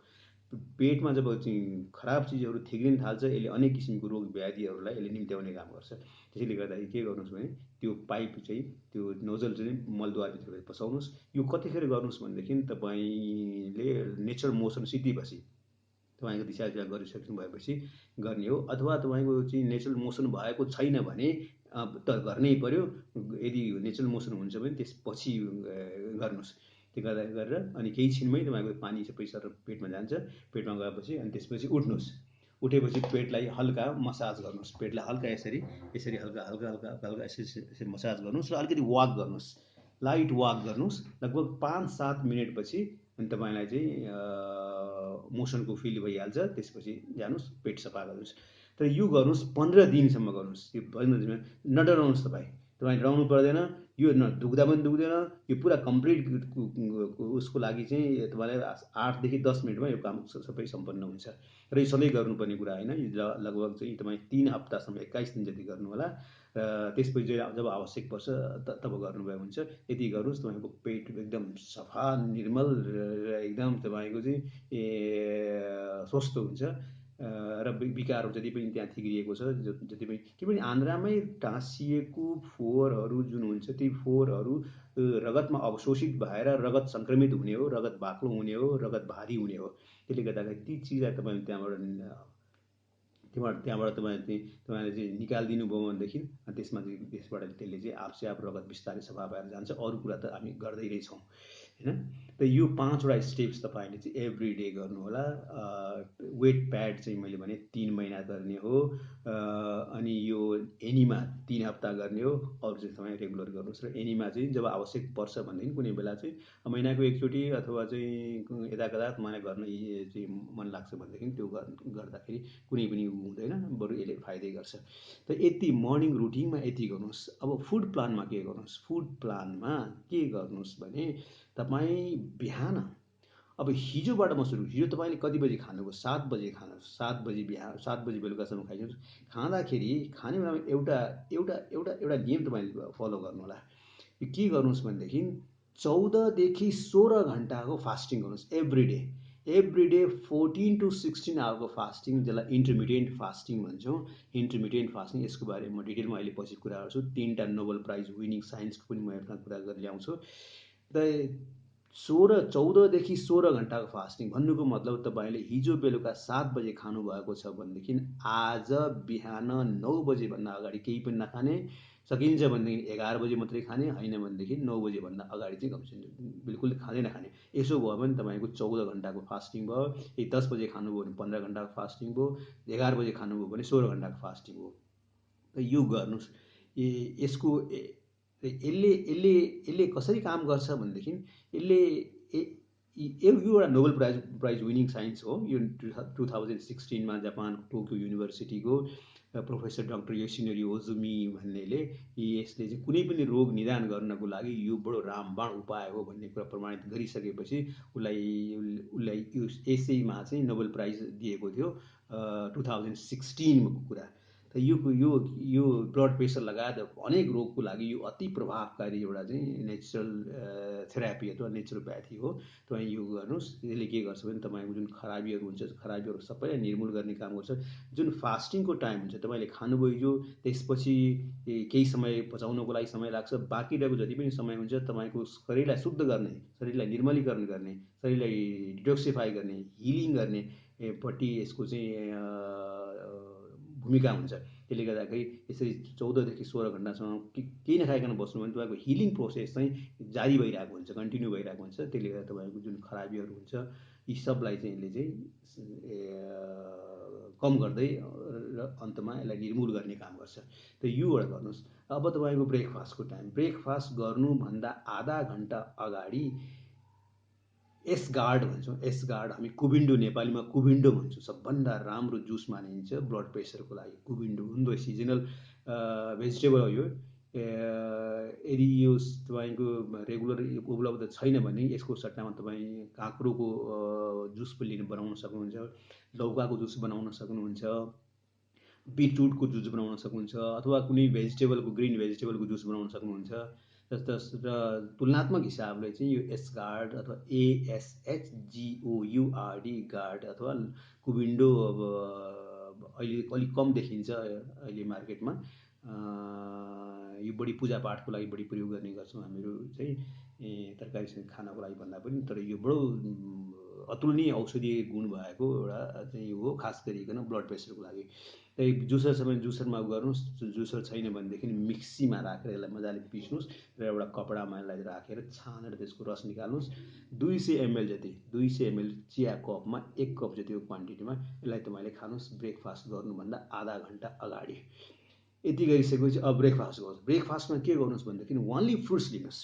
पेटमा जब चाहिँ खराब चिजहरू थिग्रिन थाल्छ, यसले अनेक किसिमको रोग व्याधिहरूलाई यसले निम्त्याउने काम गर्छ। त्यसैले गर्दाखेरि के गर्नुहोस् भने त्यो पाइप चाहिँ, त्यो नोजल चाहिँ मलद्वारभित्र पसाउनुहोस्। यो कतिखेर गर्नुहोस् भनेदेखि तपाईँले नेचुरल मोसन सिद्धेपछि, तपाईँको दिशा गरिसक्नु भएपछि गर्ने हो। अथवा तपाईँको चाहिँ नेचुरल मोसन भएको छैन भने त गर्नै पर्यो। यदि नेचुरल मोसन हुन्छ भने त्यसपछि गर्नुहोस्। त्यो गरेर अनि केही छिनमै तपाईँको पानी सबै सर पेटमा जान्छ। पेटमा गएपछि अनि त्यसपछि उठेपछि पेटलाई हल्का मसाज गर्नुहोस्। पेटलाई हल्का यसरी हल्का यसरी मसाज गर्नुहोस्। र अलिकति वाक गर्नुहोस्, लाइट वाक गर्नुहोस्। लगभग 5-7 मिनटपछि अनि तपाईँलाई चाहिँ मोसनको फिल भइहाल्छ। त्यसपछि जानुहोस्, पेट सफा गर्नुहोस्। तर यो गर्नुहोस् 15 दिनसम्म गर्नुहोस्। यो 15 दिनमा नडराउनुहोस्। तपाईँ डराउनु पर्दैन। यो दुख्दा पनि दुख्दैन। यो पुरा कम्प्लिट उसको लागि चाहिँ तपाईँलाई 8 देखि 10 मिनटमा यो काम सबै सम्पन्न हुन्छ। र यो सधैँ गर्नुपर्ने कुरा होइन। यो लगभग चाहिँ तपाईँ 3 हप्तासम्म 21 दिन जति गर्नु होला। र त्यसपछि जब आवश्यक पर्छ तब गर्नुभयो हुन्छ। यति गर्नुहोस्, तपाईँको पेट एकदम सफा, निर्मल र एकदम तपाईँको चाहिँ स्वस्थ हुन्छ। र विकारहरू जति पनि त्यहाँ थिग्रिएको छ, जति पनि के पनि आन्द्रामै टाँसिएको फोहोरहरू जुन हुन्छ, ती फोहोरहरू रगतमा अवशोषित भएर रगत सङ्क्रमित हुने हो, रगत बाक्लो हुने हो, रगत भारी हुने हो। त्यसले गर्दाखेरि ती चिजलाई तपाईँले त्यहाँबाट त्यहाँबाट तपाईँले चाहिँ निकालिदिनु भयो भनेदेखि त्यसमा चाहिँ त्यसबाट त्यसले चाहिँ आफसे आफ रगत बिस्तारै सफा भएर जान्छ। अरू कुरा त हामी गर्दै नै छौँ हैन। त यो 5वटा स्टेप्स तपाईँले चाहिँ एभ्री डे गर्नु होला। वेट प्याड चाहिँ मैले भने 3 महिना गर्ने हो। अनि यो एनिमा 3 हप्ता गर्ने हो। अरू चाहिँ तपाईँ रेगुलर गर्नुहोस्। र एनिमा चाहिँ जब आवश्यक पर्छ भनेदेखि कुनै बेला चाहिँ महिनाको एकचोटि अथवा चाहिँ यता कता मलाई गर्न चाहिँ मन लाग्छ भनेदेखि त्यो गर्दाखेरि कुनै पनि हुँदैन, बरु यसले फाइदै गर्छ। त यति मर्निङ रुटिनमा यति गर्नुहोस्। अब फुड प्लानमा के गर्नुहोस्? फुड प्लानमा के गर्नुहोस् भने तपाईँ बिहान, अब हिजोबाट म सुरु, हिजो तपाईँले कति बजी खानुभयो? 7 बजे खानुहोस्। 7 बजी बिहान, 7 बजी बेलुकासम्म खाइदिनुहोस्। खाँदाखेरि खाने बेलामा एउटा एउटा एउटा एउटा नियम तपाईँले फलो गर्नु होला। के गर्नुहोस् भनेदेखि 14 देखि 16 घन्टाको फास्टिङ गर्नुहोस् every day. Every day 14 to 16 आवरको फास्टिङ, जसलाई इन्टरमिडिएन्ट फास्टिङ भन्छौँ। इन्टरमिडिएन्ट फास्टिङ, यसको बारेमा म डिटेलमा अहिले पछि कुरा गर्छु। 3टा नोबल प्राइज विनिङ साइन्सको पनि म एउटा कुरा गरेर ल्याउँछु। र 14 देखि 16 घन्टाको फास्टिङ भन्नुको मतलब तपाईँले हिजो बेलुका 7 बजे खानुभएको छ भनेदेखि आज बिहान 9 बजेभन्दा अगाडि केही पनि नखाने। सकिन्छ भनेदेखि 11 बजे मात्रै खाने, होइन भनेदेखि 9 बजेभन्दा अगाडि चाहिँ कमसेकम बिल्कुल खाँदै नखाने। यसो भयो भने तपाईँको 14 घन्टाको फास्टिङ भयो। 10 बजे खानुभयो भने 15 घन्टाको फास्टिङ भयो। 11 बजे खानुभयो भने 16 घन्टाको फास्टिङ हो। यो गर्नुहोस्। यसको यसले कसरी काम गर्छ भनेदेखि यसले एउटा नोबल प्राइज विनिङ साइन्स हो। यो 2016मा जापानको टोकियो युनिभर्सिटीको प्रोफेसर डाक्टर योसिनोरी ओजुमी भन्नेले यसले चाहिँ कुनै पनि रोग निदान गर्नको लागि यो बडो रामबाण उपाय हो भन्ने कुरा प्रमाणित गरिसकेपछि उसलाई यो यसैमा चाहिँ नोबल प्राइज दिएको थियो 2016को कुरा। त यो ब्लड प्रेसर लगायत अनेक रोगको लागि यो अति प्रभावकारी एउटा चाहिँ नेचुरल थेरापी अथवा नेचुरोप्याथी हो। तपाईँ यो गर्नुहोस्। यसले के गर्छ भने तपाईँको जुन खराबीहरू हुन्छ, खराबीहरू सबैलाई निर्मूल गर्ने काम गर्छ। जुन फास्टिङको टाइम हुन्छ, तपाईँले खानुभयो हिजो, त्यसपछि केही समय पचाउनको लागि समय लाग्छ। बाँकी रहेको जति पनि समय हुन्छ तपाईँको शरीरलाई शुद्ध गर्ने, शरीरलाई निर्मलीकरण गर्ने, शरीरलाई डिटोक्सिफाई गर्ने, हिलिङ गर्ने पट्टि यसको चाहिँ भूमिका हुन्छ। त्यसले गर्दाखेरि यसरी 14 देखि 16 घन्टासम्म केही नखाइकन बस्नु भने तपाईँको हिलिङ प्रोसेस चाहिँ जारी भइरहेको हुन्छ, कन्टिन्यू भइरहेको हुन्छ। त्यसले गर्दा तपाईँको जुन खराबीहरू हुन्छ यी सबलाई चाहिँ यसले चाहिँ कम गर्दै र अन्तमा यसलाई निर्मूल गर्ने काम गर्छ। त यो एउटा गर्नुहोस्। अब तपाईँको ब्रेकफास्टको टाइम, ब्रेकफास्ट गर्नुभन्दा आधा घन्टा अगाडि एसगार्ड भन्छौँ। एसगार्ड हामी कुबिन्डो, नेपालीमा कुबिन्डो भन्छौँ। सबभन्दा राम्रो जुस मानिन्छ ब्लड प्रेसरको लागि कुबिन्डो। हुँदो सिजनल भेजिटेबल हो यो। यदि यो तपाईँको रेगुलर उपलब्ध छैन भने यसको सट्टामा तपाईँ काँक्रोको जुस पनि बनाउन सक्नुहुन्छ, लौकाको जुस बनाउन सक्नुहुन्छ, बिटरुटको जुस बनाउन सक्नुहुन्छ, अथवा कुनै भेजिटेबलको, ग्रिन भेजिटेबलको जुस बनाउन सक्नुहुन्छ। र तुलनात्मक हिसाबले चाहिँ यो एसगार्ड अथवा ASHGOURD गार्ड अथवा कुबिन्डो अब अहिले अलिक कम देखिन्छ अहिले मार्केटमा। यो बढी पूजापाठको लागि बढी प्रयोग गर्ने गर्छौँ हामीहरू चाहिँ, तरकारीसँग खानको लागि भन्दा पनि। तर यो बडो अतुलनीय औषधीय गुण भएको एउटा चाहिँ हो, खास गरिकन ब्लड प्रेसरको लागि। त्यही जुसर छ भने जुसरमा गर्नुहोस्। जुसर छैन भनेदेखि मिक्सीमा राखेर यसलाई मजाले पिस्नुहोस् र एउटा कपडामा यसलाई राखेर छानेर त्यसको रस निकाल्नुहोस्। 200 ml जति, 200 ml चिया कपमा 1 कप जतिको क्वान्टिटीमा यसलाई तपाईँले खानुहोस् ब्रेकफास्ट गर्नुभन्दा आधा घन्टा अगाडि। यति गरिसकेपछि अब ब्रेकफास्ट गर्नुहोस्। ब्रेकफास्टमा के गर्नुहोस् भनेदेखि ओन्ली फ्रुट्स लिनुहोस्।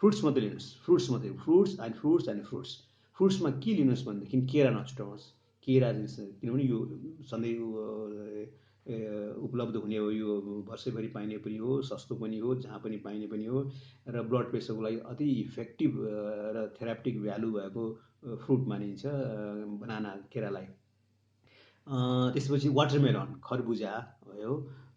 फ्रुट्स मात्रै लिनुहोस्। फ्रुट्स मात्रै, fruits and fruits and fruits. फ्रुट्समा के लिनुहोस् भनेदेखि केरा नछुटाउनुहोस्। केरा चाहिँ किनभने यो सधैँ उपलब्ध हुने हो, यो वर्षैभरि पाइने पनि हो, सस्तो पनि हो, जहाँ पनि पाइने पनि हो, र ब्लड प्रेसरको लागि अति इफेक्टिभ र थेराप्टिक भ्यालु भएको फ्रुट मानिन्छ बनाना, केरालाई। त्यसपछि वाटरमेलन, खरबुजा भयो,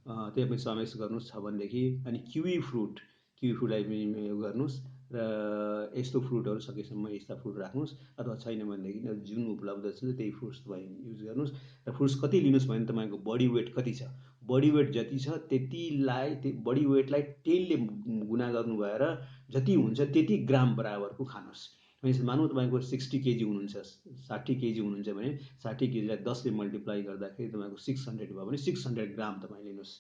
त्यो पनि समावेश गर्नुहोस् छ भनेदेखि। अनि किवी फ्रुटलाई पनि गर्नुहोस्। र यस्तो फ्रुटहरू सकेसम्म यस्ता फ्रुट राख्नुहोस्। अथवा छैन भनेदेखि जुन उपलब्ध छ त्यही फ्रुट्स तपाईँ युज गर्नुहोस्। र फ्रुट्स कति लिनुहोस् भने तपाईँको बडी वेट कति छ, बडी वेट जति छ त्यतिलाई, बडी वेटलाई 10ले गुणा गर्नु भएर जति हुन्छ त्यति ग्राम बराबरको खानुहोस्। भनेपछि मानौँ तपाईँको 60 केजी हुनुहुन्छ, 60 केजी हुनुहुन्छ भने 60 केजीलाई 10 ले मल्टिप्लाई गर्दाखेरि तपाईँको 600 भयो भने 600 ग्राम तपाईँ लिनुहोस्।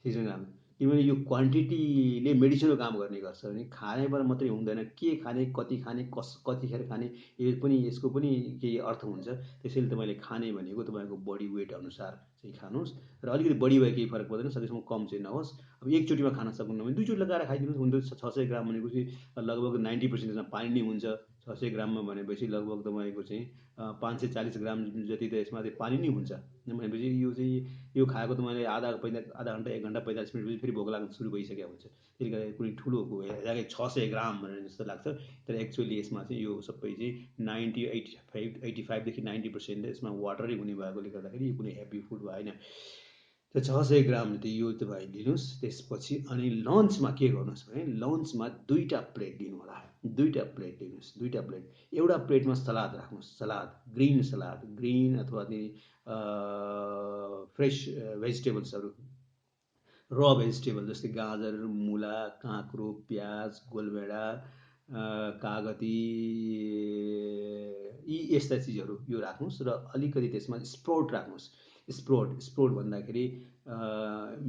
600 ग्राम, किनभने यो क्वान्टिटीले मेडिसिनको काम गर्ने गर्छ। भने खानेबाट मात्रै हुँदैन, के खाने, कति खाने, कतिखेर खाने, यो पनि यसको पनि केही अर्थ हुन्छ। त्यसैले तपाईँले खाने भनेको तपाईँको बडी वेट अनुसार चाहिँ खानुहोस् र अलिकति बढी भयो केही फरक पर्दैन, सकेसम्म कम चाहिँ नहोस्। अब एकचोटिमा खान सक्नुहुन्न भने दुईचोटि लगाएर खाइदिनुहोस्। हुन त 600 ग्राम भनेपछि लगभग 90% त्यसमा पानी नै हुन्छ। 600 ग्राममा भनेपछि लगभग तपाईँको चाहिँ 540 ग्राम जति त यसमा चाहिँ पानी नै हुन्छ। भनेपछि यो चाहिँ यो खाएको तपाईँले आधा घन्टा 1 घन्टा 45 मिनटपछि फेरि भोक लाग्न सुरु भइसकेको हुन्छ। त्यसले गर्दा कुनै ठुलो 600 ग्राम भनेर जस्तो लाग्छ, तर एक्चुअली यसमा चाहिँ यो सबै चाहिँ 85देखि 90% यसमा वाटरै हुने भएकोले गर्दाखेरि यो कुनै हेभी फुड भएन। त्यो 600 ग्राम जति यो तपाईँ लिनुहोस्। त्यसपछि अनि लन्चमा के गर्नुहोस् भने लन्चमा 2टा प्लेट लिनु होला। 2टा प्लेट लिनुहोस्, 2टा प्लेट। एउटा प्लेटमा सलाद राख्नुहोस्, सलाद, ग्रिन सलाद, ग्रिन अथवा फ्रेस भेजिटेबल्सहरू, र भेजिटेबल जस्तै गाजर, मुला, काँक्रो, प्याज, गोलभेडा, कागती, यी यस्ता चिजहरू यो राख्नुहोस् र अलिकति त्यसमा स्प्राउट राख्नुहोस्। स्प्राउट भन्दाखेरि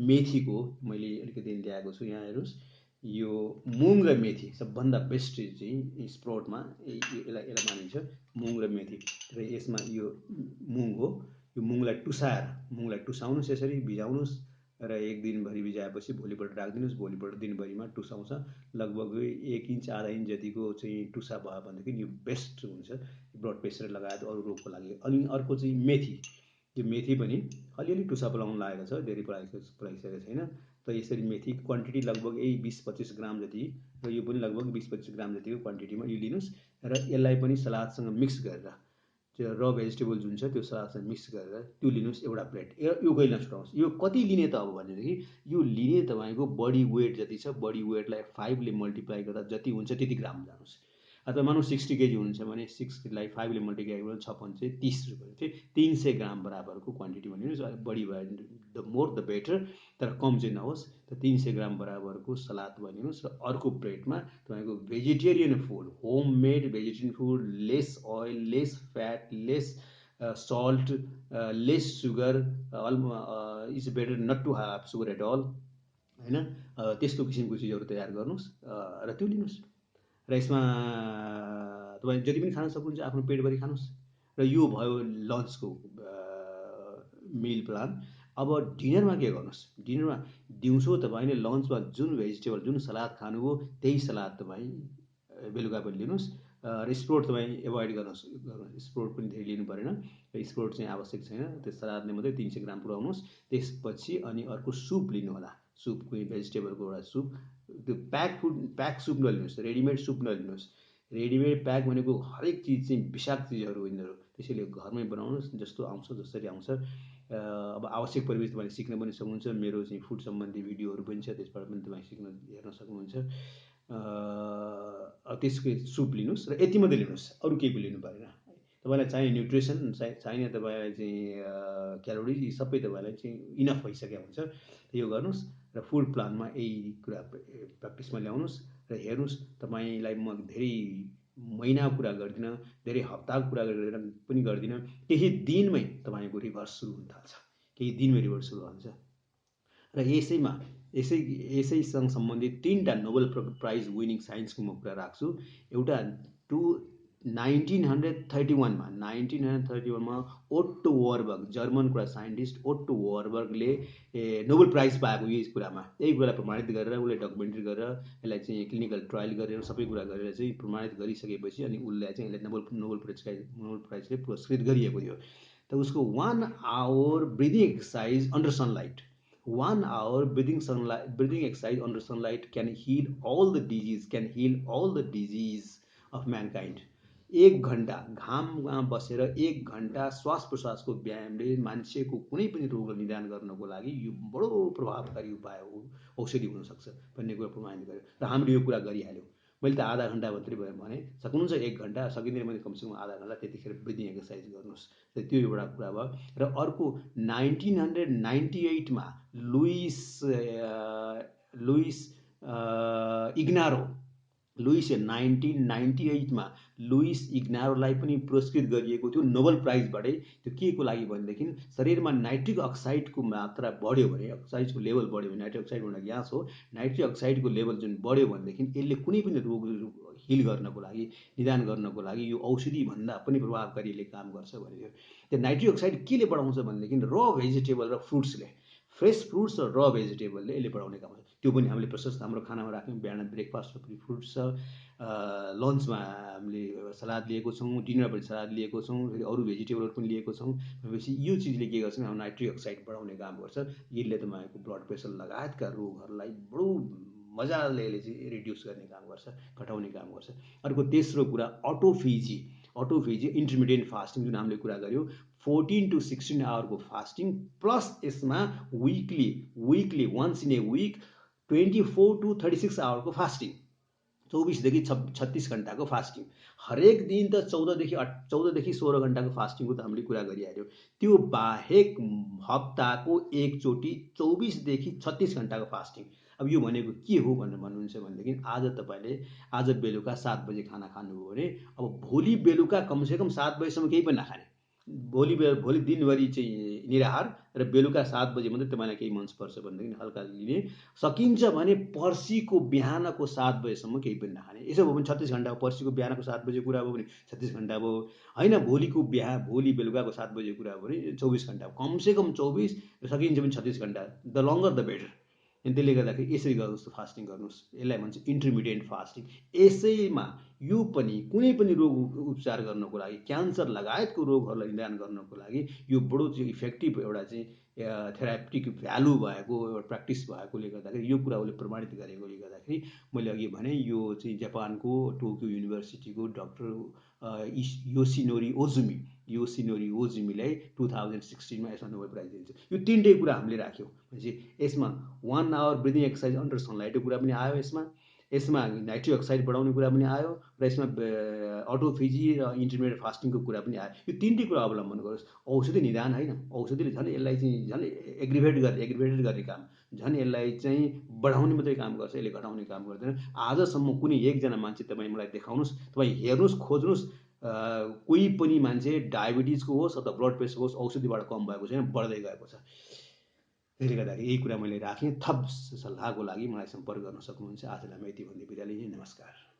मेथीको मैले अलिकति ल्याएको छु, यहाँ हेर्नुहोस्। यो मुङ र मेथी सबभन्दा बेस्ट चाहिँ स्प्राउटमा यसलाई मानिन्छ, मुङ र मेथी। र यसमा यो मुङ हो, यो मुङलाई टुसाउनुहोस्, यसरी भिजाउनुहोस् र 1 दिनभरि भिजाएपछि भोलिपल्ट राखिदिनुहोस्। भोलिपल्ट दिनभरिमा टुसाउँछ। लगभग 1 इन्च आधा इन्च जतिको चाहिँ टुसा भयो भनेदेखि यो बेस्ट हुन्छ ब्लड प्रेसर लगायत अरू रोगको लागि। अनि अर्को चाहिँ मेथी, यो मेथी पनि अलिअलि टुसा पलाउनु लागेको छ, धेरै पलाइसकेको छैन। त यसरी मेथी क्वान्टिटी लगभग यही 20-25 ग्राम जति, र यो पनि लगभग 20-25 ग्राम जतिको क्वान्टिटीमा यो लिनुहोस् र यसलाई पनि सलादसँग मिक्स गरेर, त्यो र भेजिटेबल जुन छ त्यो सलादसँग मिक्स गरेर त्यो लिनुहोस् एउटा प्लेट। यो कहिले नछुटाउनुहोस्। यो कति लिने त अब भनेदेखि यो लिने तपाईँको बडी वेट जति छ, बडी वेटलाई 5 ले मल्टिप्लाई गर्दा जति हुन्छ त्यति ग्राम जानुहोस्। अथवा मानौँ 60 केजी हुनुहुन्छ भने 6 लाई 5 ले मल्टिप्लाई गर्दा 6 पंचे 30 रुपियाँ चाहिँ 300 ग्राम बराबरको क्वान्टिटीमा लिनुहोस्। बढी भयो द मोर द बेटर, तर कम चाहिँ नहोस्। त 300 ग्राम बराबरको सलाद भनिदिनुहोस्। र अर्को प्लेटमा तपाईँको vegetarian food, homemade vegetarian food, less oil, less fat, less salt, less sugar, it's better not to have sugar at all, होइन। त्यस्तो किसिमको चिजहरू तयार गर्नुहोस् र त्यो लिनुहोस्। र यसमा तपाईँ जति पनि खान सक्नुहुन्छ, आफ्नो पेटभरि खानुहोस्। र यो भयो लन्चको मिल प्लान। अब डिनरमा के गर्नुहोस्। डिनरमा दिउँसो तपाईँले लन्चमा जुन भेजिटेबल, जुन सलाद खानुभयो त्यही सलाद तपाईँ बेलुका पनि लिनुहोस्। र स्प्राउट तपाईँ एभोइड गर्नुहोस्, स्प्राउट पनि धेरै लिनु परेन। र स्प्राउट चाहिँ आवश्यक छैन, त्यो सलादले मात्रै 300 ग्राम पुऱ्याउनुहोस्। त्यसपछि अनि अर्को सुप लिनु होला, सुप कुनै भेजिटेबलको एउटा सुप। त्यो प्याक सुप नलिनुहोस्, रेडिमेड सुप नलिनुहोस्। रेडिमेड प्याक भनेको हरेक चिज चाहिँ विषाक्त चिजहरू हो यिनीहरू। त्यसैले घरमै बनाउनुहोस्, जस्तो आउँछ जसरी आउँछ। अब आवश्यक परेपछि तपाईँले सिक्न पनि सक्नुहुन्छ। मेरो चाहिँ फुड सम्बन्धी भिडियोहरू पनि छ, त्यसबाट पनि तपाईँ हेर्न सक्नुहुन्छ। त्यसको सुप लिनुहोस् र यति मात्रै लिनुहोस्, अरू केही पनि लिनु परेन। तपाईँलाई चाहिने न्युट्रिसन, चाहिने तपाईँलाई चाहिँ क्यालोरी, सबै तपाईँलाई चाहिँ इनफ भइसकेको हुन्छ। यो गर्नुहोस् र फुड प्लानमा यही कुरा प्र्याक्टिसमा ल्याउनुहोस् र हेर्नुहोस्। तपाईँलाई म धेरै महिनाको कुरा गर्दिनँ, धेरै हप्ताको कुरा पनि गर्दिनँ, केही दिनमै तपाईँको रिभर्स सुरु हुन थाल्छ, केही दिनमै रिभर्स सुरु हुन्छ। र यसैसँग सम्बन्धित 3टा नोबेल प्राइज विनिङ साइन्सको म कुरा राख्छु। एउटा 1931 मा ओट्टो वरबर्ग, जर्मनको एउटा साइन्टिस्ट ओट्टो वरबर्गले नोबेल प्राइज पाएको यही कुरामा। यही कुरालाई प्रमाणित गरेर उसले डकुमेन्ट्री गरेर यसलाई चाहिँ क्लिनिकल ट्रायल गरेर सबै कुरा गरेर चाहिँ प्रमाणित गरिसकेपछि अनि उसलाई चाहिँ यसलाई नोबेल प्राइजले पुरस्कृत गरिएको थियो। त उसको 1 hour breathing exercise under sunlight, 1 hour breathing exercise under sunlight can heal all the disease of mankind. 1 घण्टा घाममा बसेर 1 घण्टा श्वास प्रश्वासको व्यायामले मान्छेको कुनै पनि रोग निदान गर्नको लागि यो बडो प्रभावकारी उपाय हो, औषधि हुनसक्छ भन्ने कुरा प्रमाणित गर्यो। र हामीले यो कुरा गरिहाल्यौँ। मैले त आधा घण्टा मात्रै भने सक्नुहुन्छ 1 घण्टा, सकिँदैन भने कमसेकम आधा घण्टा त्यतिखेर ब्रिदिङ एक्सर्साइज गर्नुहोस्। र त्यो एउटा कुरा भयो। र अर्को 1998 मा लुइस इग्नारो लुइस 1998 मा लुइस इग्नारोलाई पनि पुरस्कृत गरिएको थियो नोबल प्राइजबाटै। त्यो के को लागि भनेदेखि शरीरमा नाइट्रिक अक्साइडको मात्रा बढ्यो भने, अक्साइडको लेभल बढ्यो भने, नाइट्रिक अक्साइड भनेको ग्यास हो, नाइट्रिक अक्साइडको लेभल जुन बढ्यो भनेदेखि यसले कुनै पनि रोग हिल गर्नको लागि, निदान गर्नको लागि यो औषधिभन्दा पनि प्रभावकारी यसले काम गर्छ भनेको। त्यो नाइट्रिक अक्साइड केले बढाउँछ भनेदेखि र भेजिटेबल र फ्रुट्सले, फ्रेस फ्रुट्स र र भेजिटेबलले यसले बढाउने काम गर्छ। त्यो पनि हामीले प्रशस्त हाम्रो खानामा राख्यौँ। बिहान ब्रेकफास्टमा पनि फ्रुट्स छ, लन्चमा हामीले सलाद लिएको छौँ, डिनरमा पनि सलाद लिएको छौँ, फेरि अरू भेजिटेबलहरू पनि लिएको छौँ भनेपछि यो चिजले के गर्छ भने नाइट्रिक अक्साइड बढाउने काम गर्छ। यसले तपाईँको ब्लड प्रेसर लगायतका रोगहरूलाई बडो मजाले यसले चाहिँ रिड्युस गर्ने काम गर्छ, घटाउने काम गर्छ। अर्को तेस्रो कुरा अटोफेजी। अटोफेजी इन्टरमिडिएट फास्टिङ जुन हामीले कुरा गऱ्यौँ, 14 to 16 आवरको फास्टिङ प्लस यसमा weekly once in a week 24 to 36 आवरको फास्टिङ, 24 देखि 36 घन्टाको फास्टिङ। हरेक दिन त 14 देखि 16 घन्टाको फास्टिङको त हामीले कुरा गरिहाल्यौँ। त्यो बाहेक हप्ताको एकचोटि 24 देखि 36 घन्टाको फास्टिङ। अब यो भनेको के हो भनेर भन्नुहुन्छ भनेदेखि आज तपाईँले आज बेलुका 7 बजे खाना खानुभयो भने अब भोलि बेलुका कमसेकम 7 बजीसम्म केही पनि नखाने, भोलि दिनभरि चाहिँ निराहार र बेलुका 7 बजे मात्रै तपाईँलाई केही मन पर्छ भनेदेखि हल्का लिने, सकिन्छ भने पर्सिको बिहानको 7 बजेसम्म केही पनि नखाने। यसो भयो भने 36 घन्टा, पर्सिको बिहानको 7 बजे कुरा भयो भने 36 घन्टा भयो, होइन भोलि बेलुकाको 7 बजे कुरा भयो भने 24 घन्टा, कमसेकम 24, सकिन्छ भने 36 घन्टा, द लङ्गर द बेटर। अनि त्यसले गर्दाखेरि यसरी गर्नुहोस्, फास्टिङ गर्नुहोस्। यसलाई भन्छ इन्टरमिडिएट फास्टिङ। यसैमा यो पनि कुनै पनि रोग उपचार गर्नको लागि, क्यान्सर लगायतको रोगहरूलाई निदान गर्नको लागि यो बडो चाहिँ इफेक्टिभ एउटा चाहिँ थेराप्युटिक भ्यालु भएको एउटा प्र्याक्टिस भएकोले गर्दाखेरि, यो कुरा उसले प्रमाणित गरेकोले गर्दाखेरि मैले अघि भने यो चाहिँ जापानको टोकियो युनिभर्सिटीको डाक्टर योसिनोरी ओजुमीलाई 2016मा यसमा नोबेल प्राइज दिन्छ। यो तिनटै कुरा हामीले राख्यौँ भनेपछि यसमा 1 आवर ब्रिदिङ एक्सर्साइज अन्डर सनलाइटको कुरा पनि आयो, यसमा नाइट्रिक अक्साइड बढाउने कुरा पनि आयो, र यसमा अटोफेजी र इन्टरमिडिएट फास्टिङको कुरा पनि आयो। यो तिनटै कुरा अवलम्बन गरोस्। औषधि निदान होइन, औषधिले झन् यसलाई चाहिँ झन् एग्रिभेटेड गर्ने काम, झन् यसलाई चाहिँ बढाउने मात्रै काम गर्छ, यसले घटाउने काम गर्दैन। आजसम्म कुनै एकजना मान्छे तपाईँ मलाई देखाउनुहोस्, तपाईँ हेर्नुहोस्, खोज्नुहोस्, कोही पनि मान्छे डायबिटिजको होस् अथवा ब्लड प्रेसर होस् औषधिबाट कम भएको छैन, बढ्दै गएको छ। त्यसले गर्दाखेरि यही कुरा मैले राखेँ। थप सल्लाहको लागि मलाई सम्पर्क गर्न सक्नुहुन्छ। आजलाई म यति भन्दै बिदा लिएँ। नमस्कार।